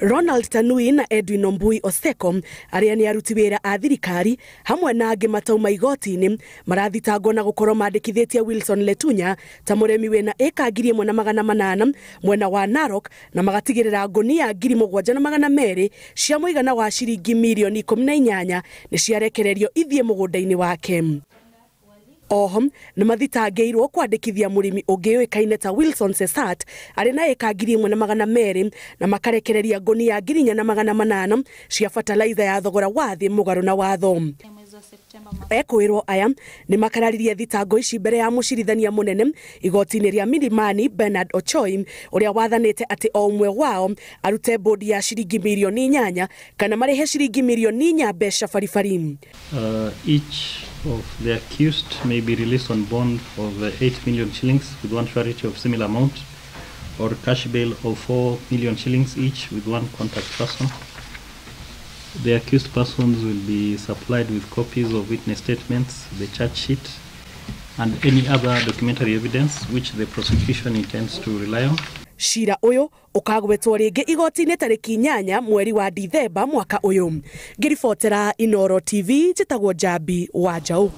Ronald Tanui na Edwin Ombui Oseko aria ni aruti wira a thirikari hamwe na angi matauma igoti-ini marathitangwo na gukorwo mandikithitie Wilson Letunya ta muremi wina eka 1,800 mwena wa Narok na magatigirira ngonia 7,200 cia muigana wa ciringi milioni 18 ni ciarekererio ithie mugunda-ini wake. Ohom ni mathitangĩirwo kwandĩkithia mũrĩmi ũngĩ ũĩkaine ta Wilson Sesat arĩ na eka 1,200 na makarekereria ngonia 4,800 cia bataraitha ya thogora wa thĩ mũgarũ na watho. Ekwĩrwo aya ni makararirie thitango ici mbere ya mũcirithania mũnene igoti-inĩ rĩa Milimani Bernard Ochoi ũrĩa wathanĩte atĩ o ũmwe wao arute bodi ya ciringi milioni 8 kana marĩhe ciringi milioni 4 mbeca baribari. Each of the accused may be released on bond of 8 million shillings with one surety of similar amount, or cash bail of 4 million shillings each with one contact person. The accused persons will be supplied with copies of witness statements, the charge sheet, and any other documentary evidence which the prosecution intends to rely on. Cira uyu ukagwetwo ringi igoti-ini tariki 8 mweri wa Dithemba mwaka uyu. Ngiribotera Inoro TV njitagwo Jambi wa Njau.